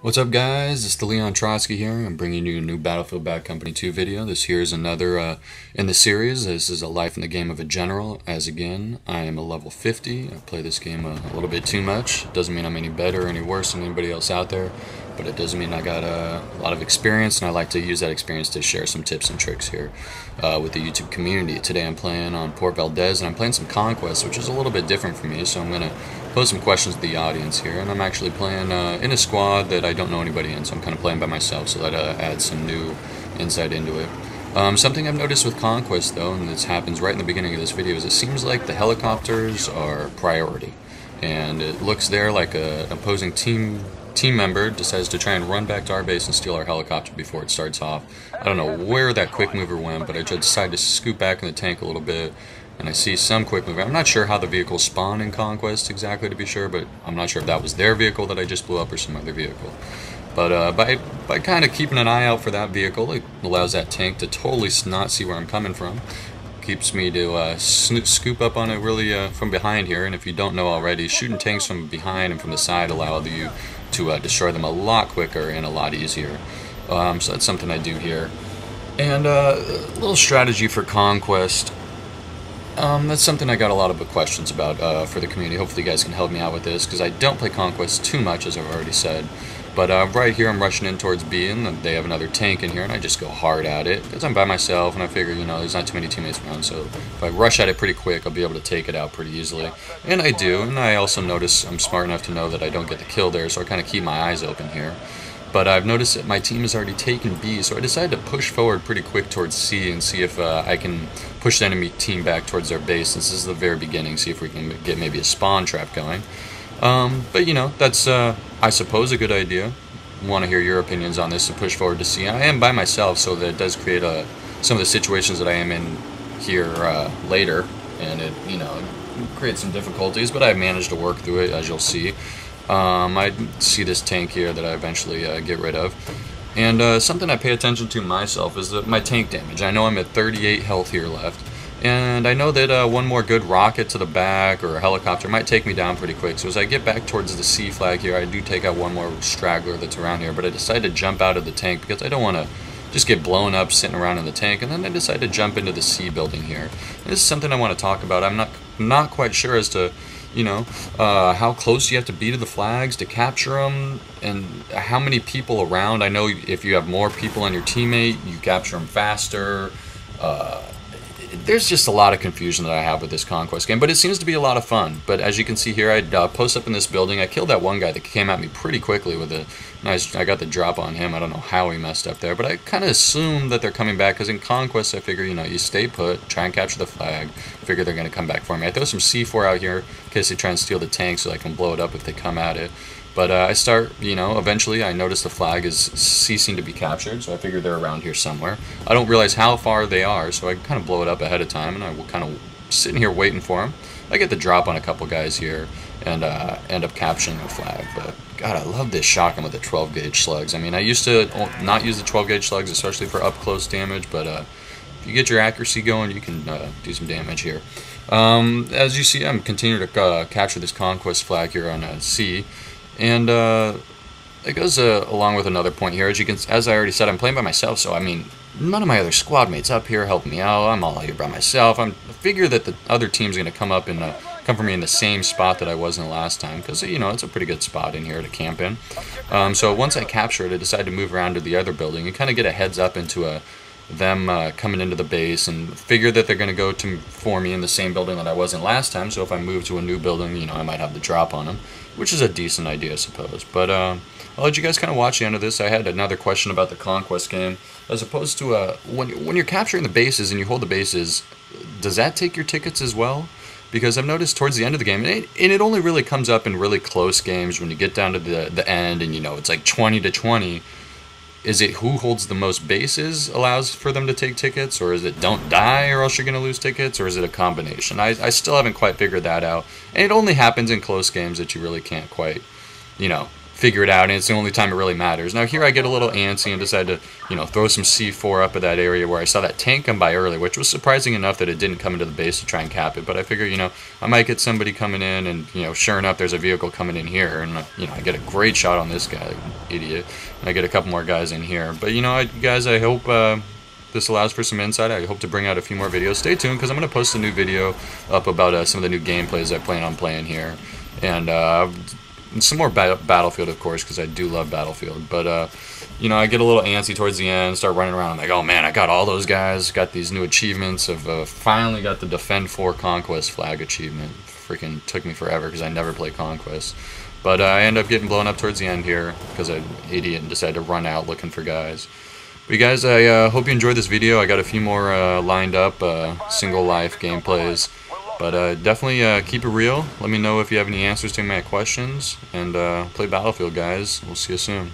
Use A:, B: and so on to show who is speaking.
A: What's up, guys? It's the Leon Trotsky here. I'm bringing you a new Battlefield Bad Company 2 video. This here is another in the series. This is a life in the game of a general. As again, I am a level 50. I play this game a little bit too much. Doesn't mean I'm any better or any worse than anybody else out there, but it does mean I got a lot of experience, and I like to use that experience to share some tips and tricks here with the YouTube community. Today I'm playing on Port Valdez, and I'm playing some Conquest, which is a little bit different for me, so I'm going to pose some questions to the audience here. And I'm actually playing in a squad that I don't know anybody in, so I'm kind of playing by myself, so that adds some new insight into it. Something I've noticed with Conquest, though, and this happens right in the beginning of this video, is it seems like the helicopters are priority. And it looks there like an opposing team member decides to try and run back to our base and steal our helicopter before it starts off. I don't know where that quick mover went, but I just decided to scoot back in the tank a little bit, and I see some quick movement. I'm not sure how the vehicles spawn in Conquest exactly, to be sure, but I'm not sure if that was their vehicle that I just blew up or some other vehicle. But by kind of keeping an eye out for that vehicle, it allows that tank to totally not see where I'm coming from. Keeps me to scoop up on it really from behind here, and if you don't know already, shooting tanks from behind and from the side allow you to destroy them a lot quicker and a lot easier. So that's something I do here. And a little strategy for Conquest. That's something I got a lot of questions about for the community. Hopefully you guys can help me out with this, because I don't play Conquest too much, as I've already said. But right here I'm rushing in towards B, and they have another tank in here, and I just go hard at it, because I'm by myself, and I figure, you know, there's not too many teammates around, so if I rush at it pretty quick, I'll be able to take it out pretty easily. And I do, and I also notice I'm smart enough to know that I don't get the kill there, so I kind of keep my eyes open here. But I've noticed that my team has already taken B, so I decided to push forward pretty quick towards C and see if I can push the enemy team back towards their base. Since this is the very beginning, see if we can get maybe a spawn trap going. But you know, that's I suppose a good idea. Want to hear your opinions on this, to push forward to C. I am by myself, so that it does create some of the situations that I am in here later, and it, you know, creates some difficulties, but I've managed to work through it, as you'll see. I see this tank here that I eventually get rid of. And something I pay attention to myself is my tank damage. I know I'm at 38 health here left, and I know that one more good rocket to the back or a helicopter might take me down pretty quick. So as I get back towards the C flag here, I do take out one more straggler that's around here, but I decided to jump out of the tank because I don't want to just get blown up sitting around in the tank. And then I decided to jump into the C building here. And this is something I want to talk about. I'm not quite sure as to, you know, how close you have to be to the flags to capture them, and how many people around. I know if you have more people on your teammate, you capture them faster. There's just a lot of confusion that I have with this Conquest game, but it seems to be a lot of fun. But as you can see here, I post up in this building. I killed that one guy that came at me pretty quickly with a nice, I got the drop on him. I don't know how he messed up there, but I kind of assume that they're coming back, because in Conquest I figure, you know, you stay put, try and capture the flag, figure they're going to come back for me. I throw some C4 out here in case they try and steal the tank so I can blow it up if they come at it. But I start, you know, eventually I notice the flag is ceasing to be captured, so I figure they're around here somewhere. I don't realize how far they are, so I kind of blow it up ahead of time, and I will kind of sitting here waiting for them. I get the drop on a couple guys here, and end up capturing the flag. But God, I love this shotgun with the 12 gauge slugs. I mean, I used to not use the 12 gauge slugs, especially for up close damage, but if you get your accuracy going, you can do some damage here. As you see, I'm continuing to capture this Conquest flag here on C. And it goes along with another point here. As I already said, I'm playing by myself, so I mean, none of my other squad mates up here helping me out. I'm all here by myself. I figure that the other team's going to come up and come for me in the same spot that I was in the last time, because, you know, it's a pretty good spot in here to camp in. So once I capture it, I decide to move around to the other building and kind of get a heads up into them coming into the base, and figure that they're going to go for me in the same building that I was in last time. So if I move to a new building, you know, I might have the drop on them, which is a decent idea, I suppose. But I'll let you guys kind of watch the end of this. I had another question about the Conquest game, as opposed to when you're capturing the bases and you hold the bases, does that take your tickets as well? Because I've noticed towards the end of the game, and it only really comes up in really close games when you get down to the end, and, you know, it's like 20 to 20. Is it who holds the most bases allows for them to take tickets, or is it don't die or else you're going to lose tickets, or is it a combination? I still haven't quite figured that out, and it only happens in close games that you really can't quite, you know, figure it out, and it's the only time it really matters. Now here I get a little antsy and decide to, you know, throw some C4 up at that area where I saw that tank come by early, which was surprising enough that it didn't come into the base to try and cap it. But I figure, you know, I might get somebody coming in, and, you know, sure enough, there's a vehicle coming in here, and, you know, I get a great shot on this guy, idiot. And I get a couple more guys in here. But, you know, guys, I hope this allows for some insight. I hope to bring out a few more videos. Stay tuned, because I'm going to post a new video up about some of the new gameplays I plan on playing here. And some more Battlefield, of course, because I do love Battlefield. But, you know, I get a little antsy towards the end, start running around. I'm like, oh, man, I got all those guys. Got these new achievements. I've finally got the Defend 4 Conquest flag achievement. Freaking took me forever because I never play Conquest. But I end up getting blown up towards the end here because I'm an idiot and decided to run out looking for guys. But you guys, I hope you enjoyed this video. I got a few more lined up, single life gameplays. But definitely keep it real. Let me know if you have any answers to my questions. And play Battlefield, guys. We'll see you soon.